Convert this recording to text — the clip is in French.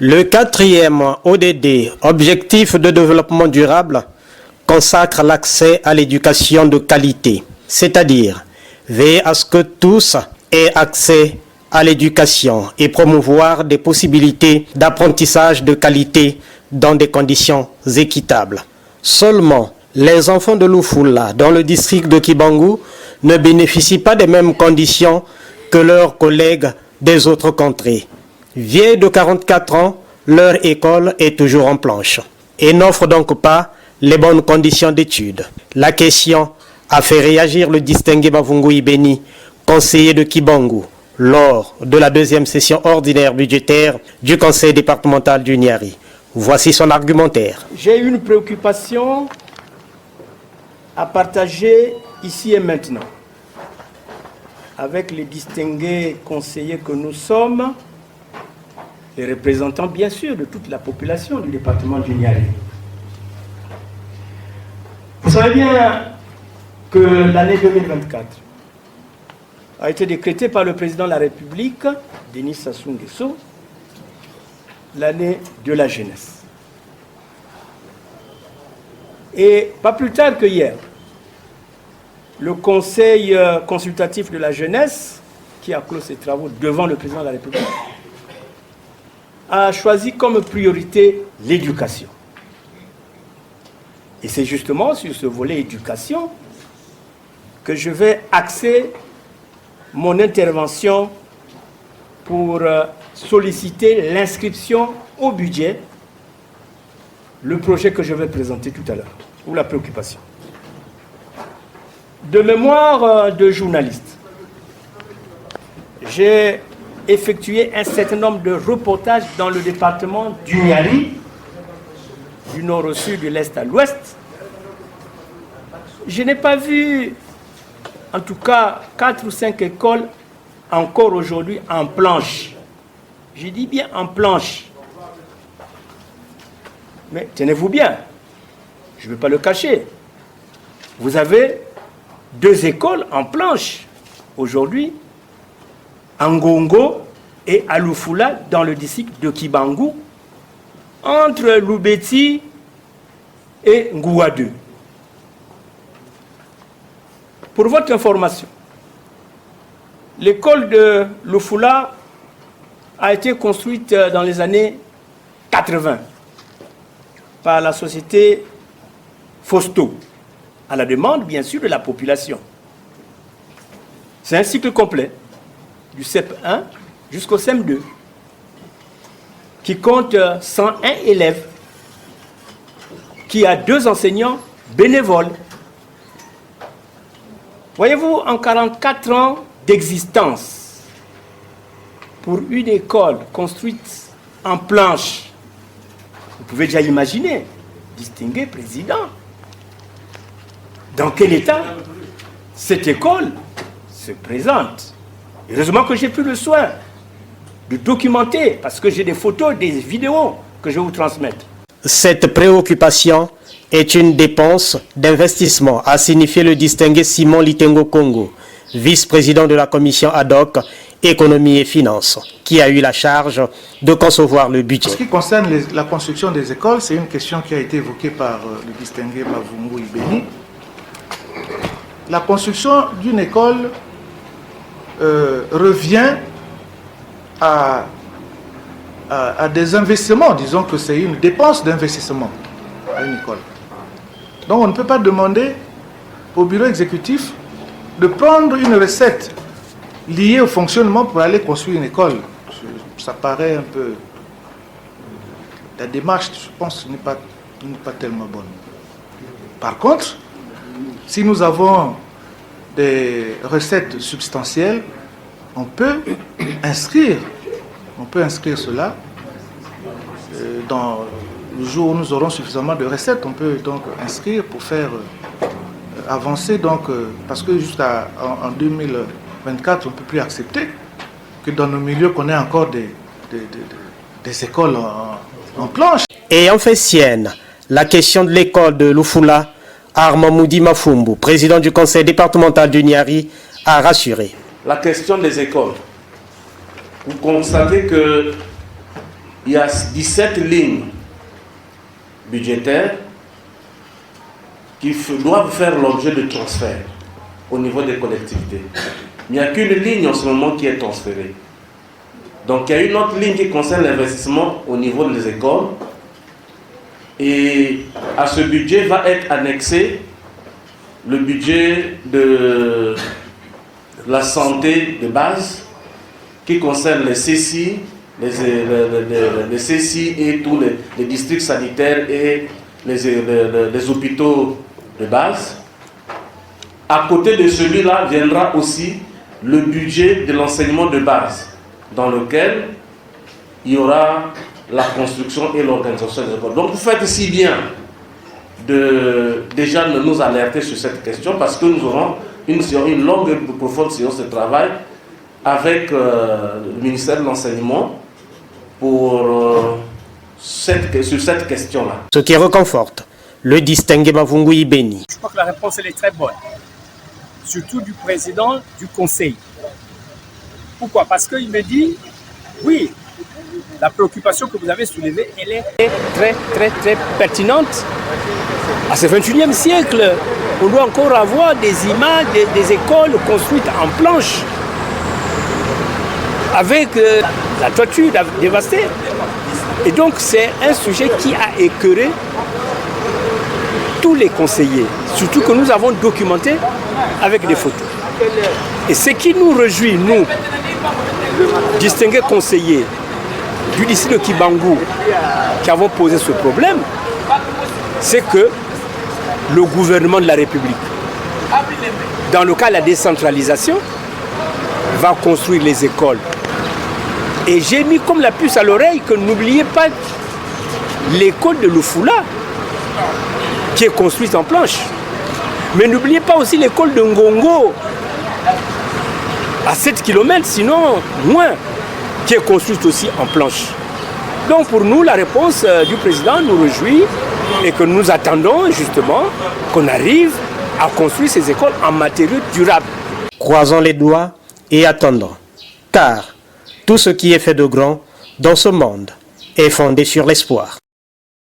Le 4e ODD, Objectif de développement durable, consacre l'accès à l'éducation de qualité, c'est-à-dire veiller à ce que tous aient accès à l'éducation et promouvoir des possibilités d'apprentissage de qualité dans des conditions équitables. Seulement, les enfants de Lufula, dans le district de Kibangu, ne bénéficient pas des mêmes conditions que leurs collègues des autres contrées. Vieilles de 44 ans, leur école est toujours en planche et n'offre donc pas les bonnes conditions d'études. La question a fait réagir le distingué Mavungu Ibeni, conseiller de Kibangu, lors de la 2e session ordinaire budgétaire du conseil départemental du Niari. Voici son argumentaire. J'ai une préoccupation à partager ici et maintenant avec les distingués conseillers que nous sommes, les représentants bien sûr de toute la population du département du Niari. Vous savez bien que l'année 2024 a été décrétée par le président de la République, Denis Sassou Nguesso, l'année de la jeunesse. Et pas plus tard que hier, le Conseil consultatif de la jeunesse, qui a clos ses travaux devant le président de la République, a choisi comme priorité l'éducation. Et c'est justement sur ce volet éducation que je vais axer mon intervention pour solliciter l'inscription au budget, le projet que je vais présenter tout à l'heure, ou la préoccupation. De mémoire de journaliste, j'ai effectué un certain nombre de reportages dans le département du Niari, du nord au sud, de l'est à l'ouest. Je n'ai pas vu, en tout cas, 4 ou 5 écoles encore aujourd'hui en planche. Je dis bien en planche. Mais tenez-vous bien, je ne vais pas le cacher. Vous avez 2 écoles en planche aujourd'hui, à Ngongo et à Lufula, dans le district de Kibangu, entre Lubeti et Ngouadou. Pour votre information, l'école de Lufula a été construite dans les années 80 par la société Fausto, à la demande bien sûr de la population. C'est un cycle complet, du CEP 1 jusqu'au CEM 2, qui compte 101 élèves, qui a 2 enseignants bénévoles. Voyez-vous, en 44 ans d'existence, pour une école construite en planche, vous pouvez déjà imaginer, distingué président, dans quel état cette école se présente. Heureusement que j'ai pris le soin de documenter, parce que j'ai des photos, des vidéos que je vais vous transmettre. Cette préoccupation est une dépense d'investissement, a signifié le distingué Simon Litengo Congo, vice-président de la commission ad hoc économie et finances, qui a eu la charge de concevoir le budget. En ce qui concerne la construction des écoles, c'est une question qui a été évoquée par le distingué Mavungu Ibeni. La construction d'une école revient à des investissements. Disons que c'est une dépense d'investissement à une école. Donc on ne peut pas demander au bureau exécutif de prendre une recette liée au fonctionnement pour aller construire une école. Ça paraît un peu... La démarche, je pense, n'est pas tellement bonne. Par contre, si nous avons des recettes substantielles, on peut inscrire cela dans le jour où nous aurons suffisamment de recettes, on peut donc inscrire pour faire avancer. Donc, parce que jusqu'en 2024, on ne peut plus accepter que dans nos milieux qu'on ait encore des écoles en planche. Ayant fait sienne la question de l'école de Lufula, Armamoudi Mafumbu, président du conseil départemental du Niari, a rassuré. La question des écoles. Vous constatez qu'il y a 17 lignes budgétaires qui doivent faire l'objet de transfert au niveau des collectivités. Mais il n'y a qu'une ligne en ce moment qui est transférée. Donc il y a une autre ligne qui concerne l'investissement au niveau des écoles. Et à ce budget va être annexé le budget de la santé de base qui concerne les CCI, les CCI et tous les districts sanitaires et les hôpitaux de base. À côté de celui-là viendra aussi le budget de l'enseignement de base, dans lequel il y aura la construction et l'organisation des écoles. Donc vous faites si bien de déjà de nous alerter sur cette question, parce que nous aurons une longue et profonde séance de travail avec le ministère de l'Enseignement sur cette question-là. Ce qui réconforte le distingué Mavungu Ibeni. Je crois que la réponse elle est très bonne, surtout du président du conseil. Pourquoi? Parce qu'il me dit, oui, la préoccupation que vous avez soulevée, elle est très, très, très pertinente. À ce 21e siècle, on doit encore avoir des images des écoles construites en planche, avec la toiture dévastée. Et donc, c'est un sujet qui a écœuré tous les conseillers, surtout que nous avons documenté avec des photos. Et ce qui nous réjouit, nous, distingués conseillers du district de Kibangu, qui avons posé ce problème, c'est que le gouvernement de la République, dans le cas de la décentralisation, va construire les écoles. Et j'ai mis comme la puce à l'oreille que n'oubliez pas l'école de Lufula, qui est construite en planche. Mais n'oubliez pas aussi l'école de Ngongo, à 7 km, sinon moins, qui est construite aussi en planche. Donc pour nous, la réponse du président nous réjouit et que nous attendons justement qu'on arrive à construire ces écoles en matériaux durables. Croisons les doigts et attendons, car tout ce qui est fait de grand dans ce monde est fondé sur l'espoir.